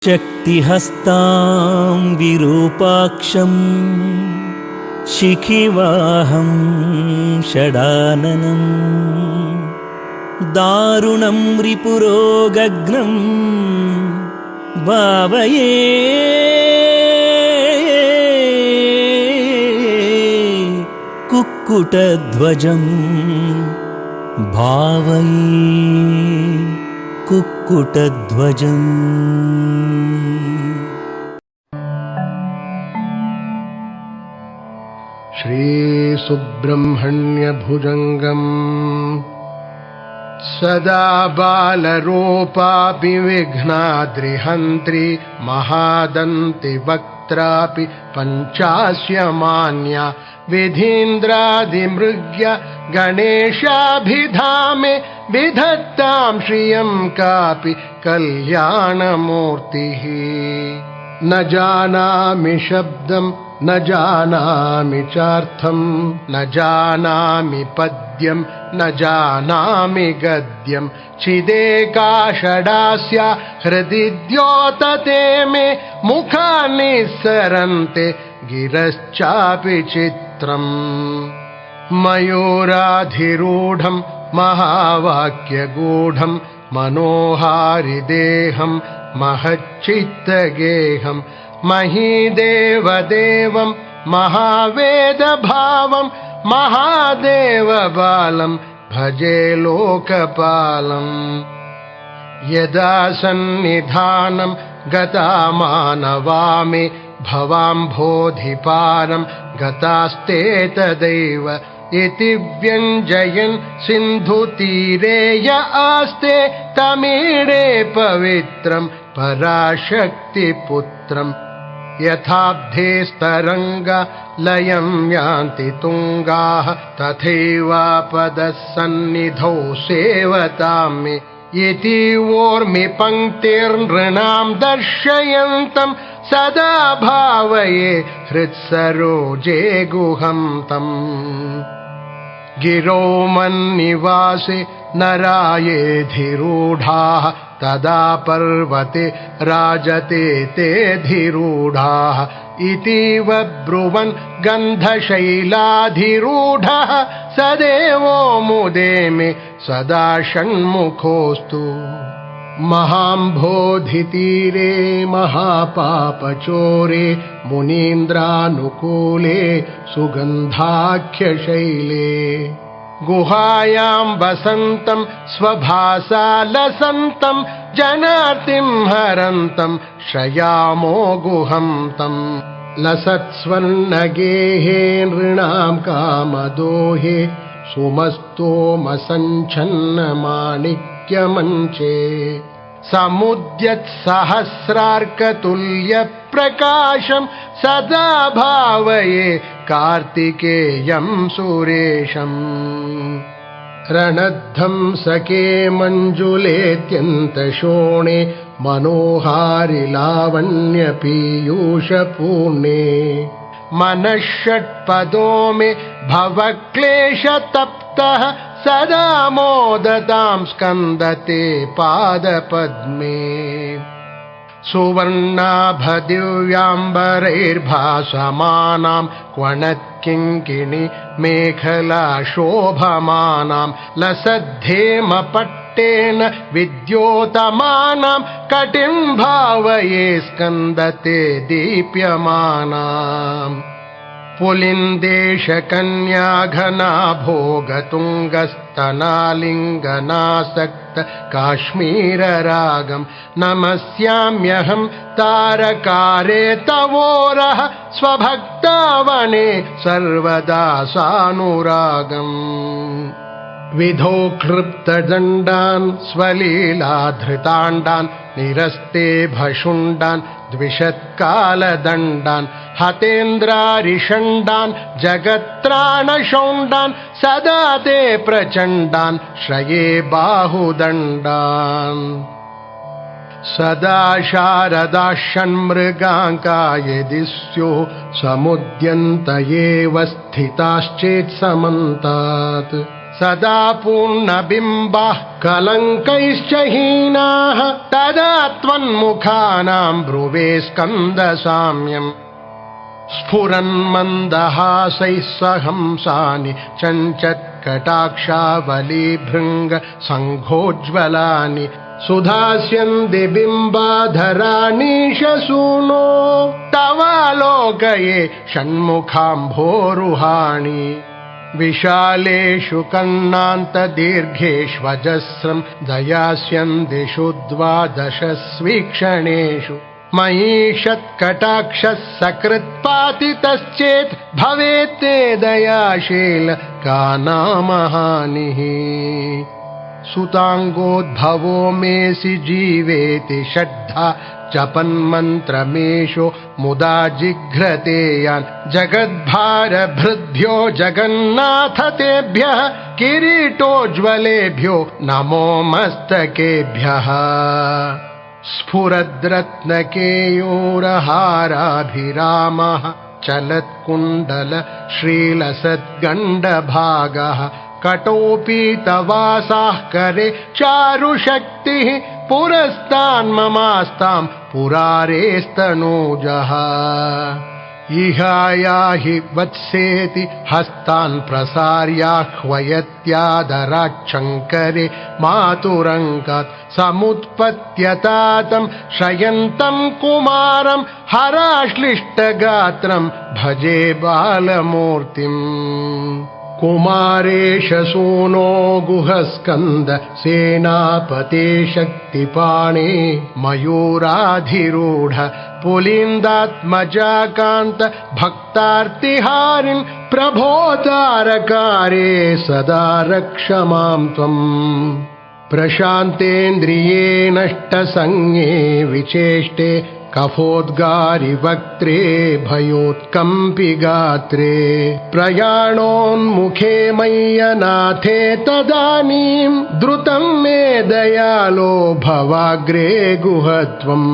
शक्तिहस्तां विरूपाक्षं शिखिवाहं षडाननं दारुणं रिपुरोगग्नं भावये कुक्कुटध्वजं भावये कुक्कुटध्वजम्। श्रीसुब्रह्मण्यभुजङ्गम् सदा बालरूपापि विघ्नाद्रिहन्त्री महादन्तिवक्त्रापि पञ्चास्यमान्या विधीन्द्रादिमृग्य गणेशाभिधामे विधत्तां श्रियं कापि कल्याणमूर्तिः। न जानामि शब्दं न जानामि चार्थं न जानामि पद्यं न जानामि गद्यं चिदेका षडास्या हृदि द्योतते मे मुखानि सरन्ते गिरश्चापि चित्रम्। मयूराधिरूढं महावाक्यगूढं मनोहारिदेहं महच्चित्तगेहं महीदेवदेवं महावेदभावं महादेवबालं भजे लोकपालम्। यदा सन्निधानं गतामानवामि भवाम्भोधिपारं गतास्ते तदैव इति व्यञ्जयन् सिन्धुतीरे य आस्ते तमीडे पवित्रं पराशक्तिपुत्रम्। यथाब्धेस्तरङ्गा लयं यान्ति तुङ्गाः तथैवापदः सन्निधौ सेवतां मे इति वोर्मि पङ्क्तिर्नृणां दर्शयन्तं सदा भावये हृत्सरोजे गुहं तम्। गिरौ मन्निवासे नरायेऽधिरूढाः तदा पर्वते राजते तेऽधिरूढाः इतीव ब्रुवन् गन्धशैलाधिरूढः स देवो मुदे मे सदा षण्मुखोऽस्तु। महाम्भोधितीरे महापापचोरे मुनीन्द्रानुकूले सुगन्धाख्यशैले गुहायां वसन्तं स्वभासा लसन्तं जनार्तिं हरन्तं शयामो गुहं तम्। लसत्स्वर्णगेहे नृणां कामदोहे सुमस्तोमसञ्छन्नमाणिक्यमञ्चे समुद्यत्सहस्रार्कतुल्यप्रकाशं सदा भावये कार्तिकेयं सुरेशम्। रणध्वंसके मञ्जुलेत्यन्तशोणे मनोहारि लावण्यपीयूषपूर्णे मनःषट्पदो मे भवक्लेशतप्तः सदा मोदतां स्कन्दते पादपद्मे। सुवर्णाभदिव्याम्बरैर्भासमानां क्वणत्किङ्किणी मेखला शोभमानां लसद्धेमपट्टेन विद्योतमानां कटिं भावये स्कन्दते दीप्यमानाम्। पुलिन्देशकन्याघना भोगतुङ्गस्तनालिङ्गनासक्त काश्मीररागं नमस्याम्यहं तारकारे तवोरः स्वभक्तावने सर्वदा सानुरागम्। विधौ क्षिप्तदण्डान् स्वलीलाधृताण्डान् निरस्ते भशुण्डान् द्विषत्कालदण्डान् हतेन्द्रारिषण्डान् जगत्त्राणशौण्डान् सदा ते प्रचण्डान् श्रये बाहुदण्डान्। सदा शारदा षण्मृगाङ्का यदि स्युः समुद्यन्त एव स्थिताश्चेत् समन्तात् सदा पूर्णबिम्बाः कलङ्कैश्च हीनाः तदा त्वन्मुखानां ब्रुवे स्कन्दसाम्यम् स्फुरन्मन्दहासैः सहंसानि चञ्चत्कटाक्षावलीभृङ्ग सङ्घोज्ज्वलानि सुधास्यन्ति बिम्बाधराणीशसूनो तवालोकये षण्मुखाम्भोरुहाणि विशालेषु कर्णान्तदीर्घेष्वजस्रं दयास्यन्दिषु द्वादशस्वीक्षणेषु महीषत्कटाक्षः सकृत्पातितश्चेत् भवेत्ते दयाशील का नामहानिः सुताङ्गोद्भवो मेऽसि जीवेति षड्धा जपन्मन्त्रमेषो मुदा जिघ्रते यान् जगद्भारभृद्भ्यो जगन्नाथ तेभ्यः किरीटोज्ज्वलेभ्यो नमो मस्तकेभ्यः स्फुरद्रत्नकेयूरहाराभिरामः चलत्कुण्डल श्रीलसद्गण्डभागः कटोपीतवासाः करे चारुशक्तिः पुरस्तान्ममास्तां पुरारेस्तनूजः इहायाहि वत्सेति हस्तान् प्रसार्याह्वयत्यादराच्छङ्करे मातुरङ्गात् समुत्पत्यतातं शयन्तं कुमारं हराश्लिष्टगात्रं भजे बालमूर्तिम् कुमारेश सूनो गुहस्कन्द सेनापते शक्तिपाणे मयूराधिरूढ पुलिन्दात्मजाकान्त भक्तार्तिहारिन् प्रभोतारकारे सदा रक्ष मां त्वम् प्रशान्तेन्द्रिये नष्टसंज्ञे विचेष्टे कफोद्गारि वक्त्रे भयोत्कम्पि गात्रे प्रयाणोन्मुखे मय्यनाथे तदानीं द्रुतं मे दयालो भवाग्रे गुहत्वम्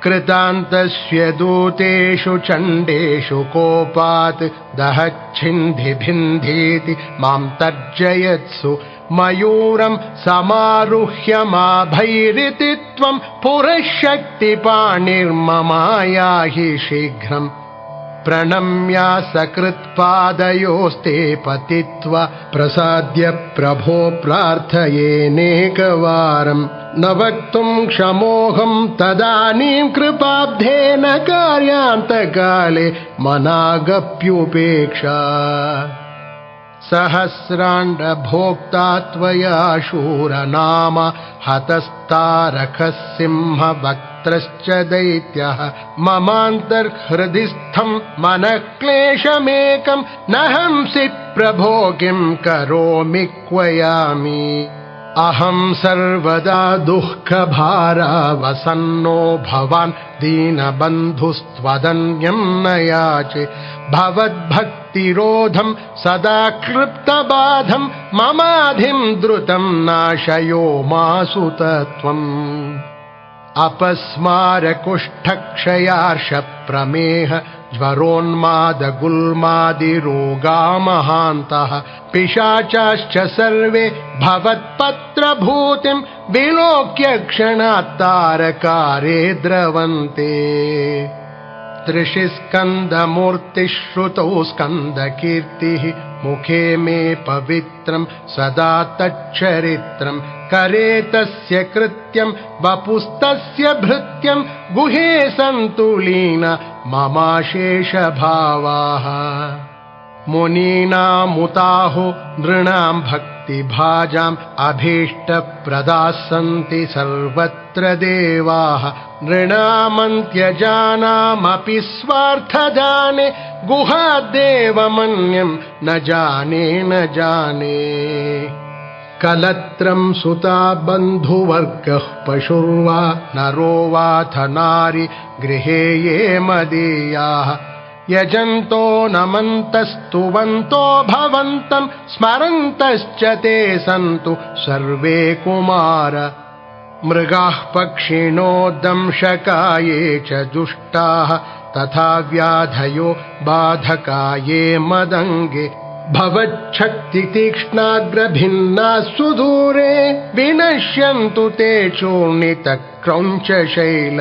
कृतान्तस्य दूतेषु चण्डेषु कोपात् दहच्छिन्धिभिन्धीति मां तर्जयत्सु मयूरं समारुह्य माभैरिति त्वं पुरःशक्तिपाणिर्ममायाहि शीघ्रम् प्रणम्या सकृत्पादयोस्ते पतित्वा प्रसाद्य प्रभो प्रार्थयेनेकवारम् न वक्तुं क्षमोऽहं तदानीं कृपाब्धेन कार्यान्तकाले मनागप्युपेक्षा सहस्राण्डभोक्ता त्वया शूरनाम हतस्तारकः सिंहवक्त्रश्च दैत्यः ममान्तर्हृदिस्थं मनःक्लेशमेकं न हंसि प्रभो किं करोमि क्वयामि अहं सर्वदा दुःखभारावसन्नो भवान् दीनबन्धुस्त्वदन्यं न याचे भवद्भक्तिरोधं सदा क्लृप्तबाधं ममाधिं द्रुतं नाशयो मासुत त्वम् अपस्मारकुष्ठक्षयार्षप्रमेह ज्वरोन्मादगुल्मादिरोगामहान्तः पिशाचाश्च सर्वे भवत्पत्रभूतिं विलोक्य क्षणात्तारकारे द्रवन्ते त्रिशिस्कन्दमूर्तिश्रुतौ स्कन्दकीर्तिः मुखे मे पवित्रं सदा तच्चरित्रं करे तस्य कृत्यं वपुस्तस्य भृत्यं गुहे सन्तुलीन ममाशेषभावाः मुनीनामुताहो नृणां भक्तिभाजाम् अभीष्टप्रदाः सन्ति सर्वत्र देवाः नृणामन्त्यजानामपि स्वार्थदाने गुहादेवमन्यं न जाने न जाने कलत्रं सुता बन्धुवर्गः पशुर्वा नरो वाथ नारी गृहे ये मदीयाः यजन्तो नमन्तस्तुवन्तो भवन्तं स्मरन्तश्च ते सन्तु सर्वे कुमार मृगाः पक्षिणो दंशकाये च दुष्टाः तथा व्याधयो बाधकाये मदङ्गे भवच्छक्ति तीक्ष्णाग्रभिन्ना सुदूरे विनश्यन्तु ते चूर्णित क्रौञ्चशैल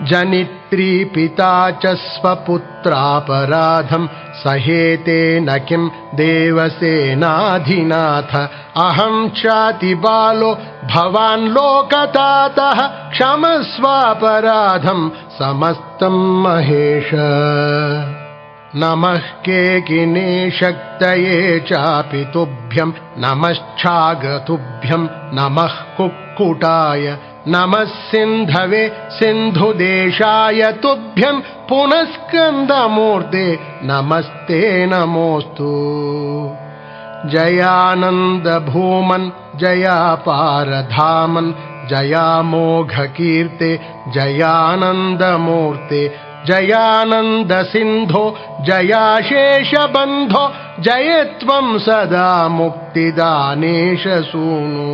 जनित्री पिता च स्वपुत्रापराधं सहेते न किं देवसेनाधिनाथ अहं चाति बालो भवान् लोकतातः क्षमस्वापराधं समस्तं महेश नमः केकिने शक्तये चापि तुभ्यं नमश्चागतुभ्यं नमः कुक्कुटाय नमः सिन्धवे सिन्धुदेशाय तुभ्यं पुनस्कन्दमूर्ते नमस्ते नमोऽस्तु जयानन्द भूमन् जयापारधामन् जयामोघकीर्ते जयानन्दमूर्ते जयानन्द सिन्धो जयाशेषबन्धो जय त्वं सदा मुक्तिदानेश सूनु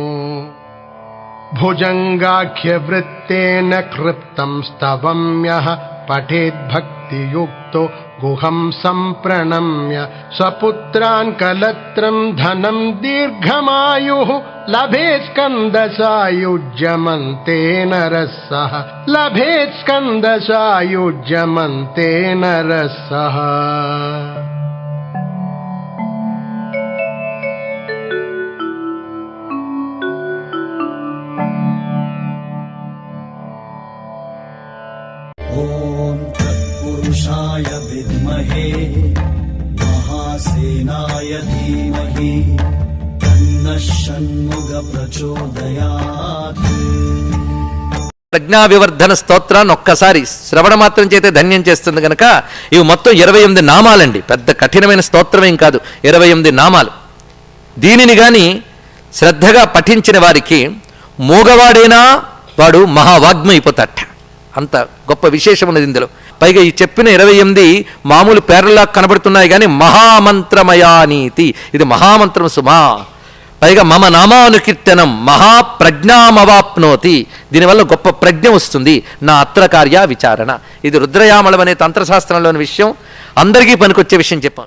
भुजङ्गाख्यवृत्तेन कृप्तं स्तवम्यः पठेद्भक्तियुक्तो गुहं सम्प्रणम्य स्वपुत्रान् कलत्रं धनं दीर्घमायुः लभेत् स्कन्दसायुज्यमन्ते नरः सः लभेत् स्कन्दसायुज्यमन्ते नरः सः पुरुषाय विद्महे महासेनाय धीमहि तन्नः षण्मुख प्रचोदयात्. ప్రజ్ఞా వివర్ధన స్తోత్రాన్ని ఒక్కసారి శ్రవణ మాత్రం చేతే ధన్యం చేస్తుంది కనుక ఇవి మొత్తం 28 నామాలండి. పెద్ద కఠినమైన స్తోత్రమేం కాదు, 28 నామాలు. దీనిని గాని శ్రద్ధగా పఠించిన వారికి మూగవాడైనా వాడు మహావాగ్మి అయిపోతాట. అంత గొప్ప విశేషం ఉన్నది ఇందులో. పైగా ఈ చెప్పిన 28 మామూలు పేర్లలా కనబడుతున్నాయి కానీ మహామంత్రమయానీతి, ఇది మహామంత్రం సుమా. పైగా మమ నామానుకీర్తనం మహాప్రజ్ఞామవాప్నోతి, దీనివల్ల గొప్ప ప్రజ్ఞ వస్తుంది. నా అత్ర కార్య విచారణ, ఇది రుద్రయామళం అనే తంత్రశాస్త్రంలోని విషయం, అందరికీ పనికొచ్చే విషయం చెప్పాం.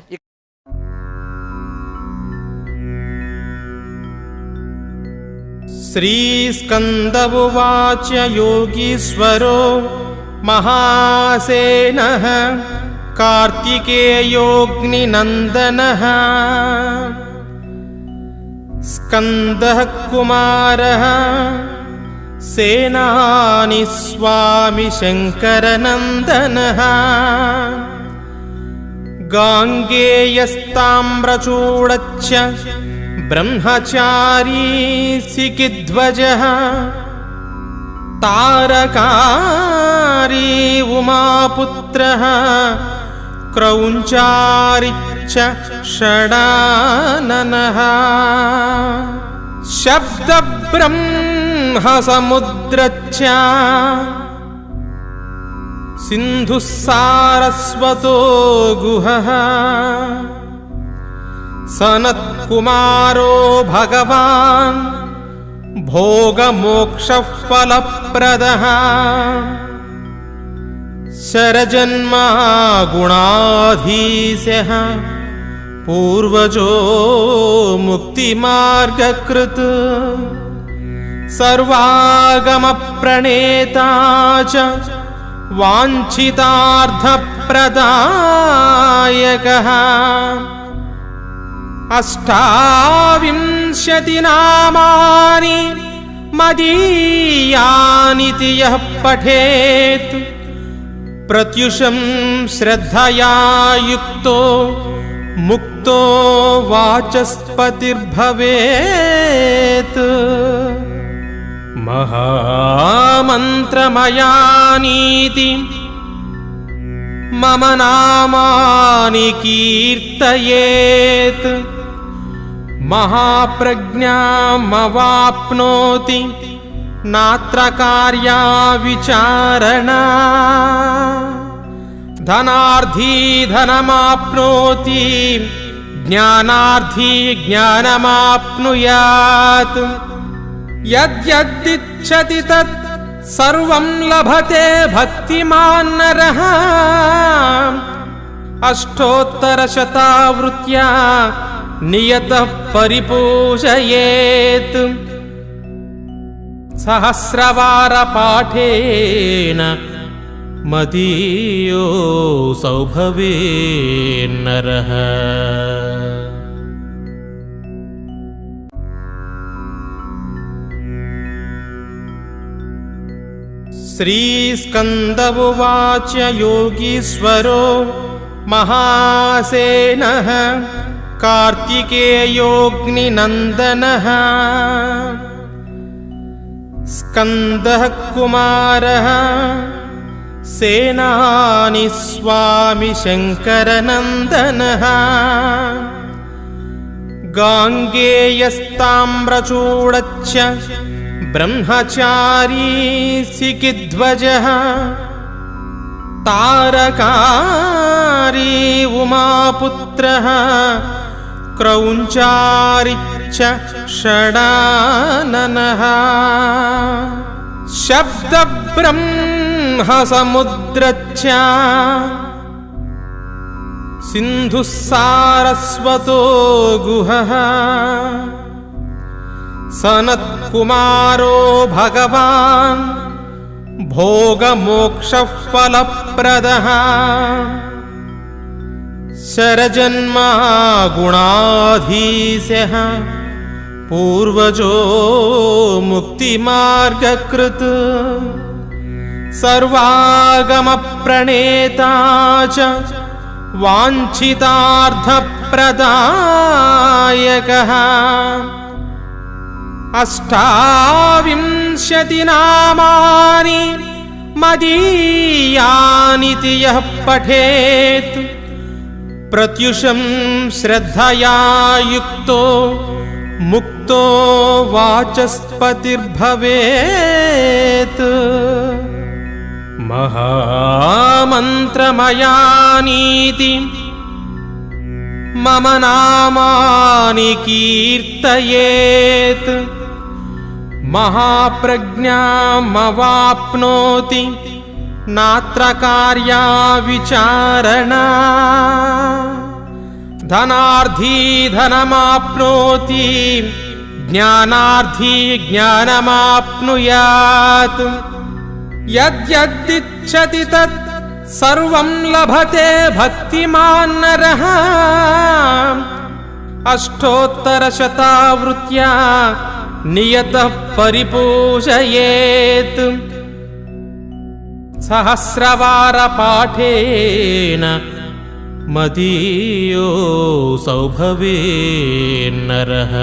శ్రీస్కంద ఉవాచ యోగీశ్వరో మహాసేనః కార్తికేయోऽగ్నినందనః స్కందః కుమారః సేనాని స్వామి శంకరనందనః గాంగేయస్తామ్రచూడచ్చ బ్రహ్మచారీ సికిధ్వజః తారకారీ ఉమాపుత్రః క్రౌంచారిచ్చ షడాననః శబ్దబ్రహ్మ సముద్రచ్చ సింధుః సారస్వతో గుహః సనత్కుమారో భగవాన్ భోగమోక్షఫలప్రదః శరజన్మా గుణాధీశః పూర్వజో ముక్తిమార్గకృత్ సర్వాగమప్రణేతా చ వాంఛితార్థప్రదాయకః అష్టావింశతి నామాని మదీయానితి యః పఠేత్ ప్రత్యుషం శ్రద్ధయా యుక్తో ముక్తో వాచస్పతిర్భవేత్. మహామంత్రమయానీతి మమ నామాని కీర్తయేత్ మహాప్రజ్ఞామవాప్నోతి నాత్ర కార్యా విచారణా. ధనార్థీ ధనమాప్నోతి జ్ఞానార్థీ జ్ఞానమాప్నుయాత్. యద్యదిచ్చతి తత్ సర్వం లభతే భక్తిమాన్ నరః अष्टोत्तरशतावृत्या नियतः परिपूजयेत् सहस्रवारपाठेन मदीयोऽसौ भवेन्नरः। श्रीस्कन्द उवाच योगीश्वरो महासेनः कार्तिकेयोऽग्निनन्दनः स्कन्दः कुमारः सेनानी स्वामी शङ्करनन्दनः गाङ्गेयस्ताम्रचूडच्च ब्रह्मचारी सिकिध्वजः तारकारी उमापुत्रः क्रौञ्चारिच्च षडाननः शब्दब्रह्मसमुद्रच्च सिन्धुः सारस्वतो गुहः सनत्कुमारो भगवान् भोगमोक्षफलप्रदः शरजन्मा गुणाधीशः पूर्वजो मुक्तिमार्गकृत् सर्वागमप्रणेता च वाञ्छितार्थप्रदायकः अष्टाविंशतिनामानि मदीयानिति यः पठेत् प्रत्युषं श्रद्धया युक्तो मुक्तो वाचस्पतिर्भवेत् महामन्त्रमयानीति मम नामानि कीर्तयेत् महाप्रज्ञामवाप्नोति नात्र कार्या विचारणा धनार्थी धनमाप्नोति ज्ञानार्थी ज्ञानमाप्नुयात् यद्यदिच्छति तत् सर्वं लभते भक्तिमान् नरः अष्टोत्तरशतावृत्या नियतः परिपूजयेत् सहस्रवारपाठेन मदीयोऽसौ भवेन्नरः।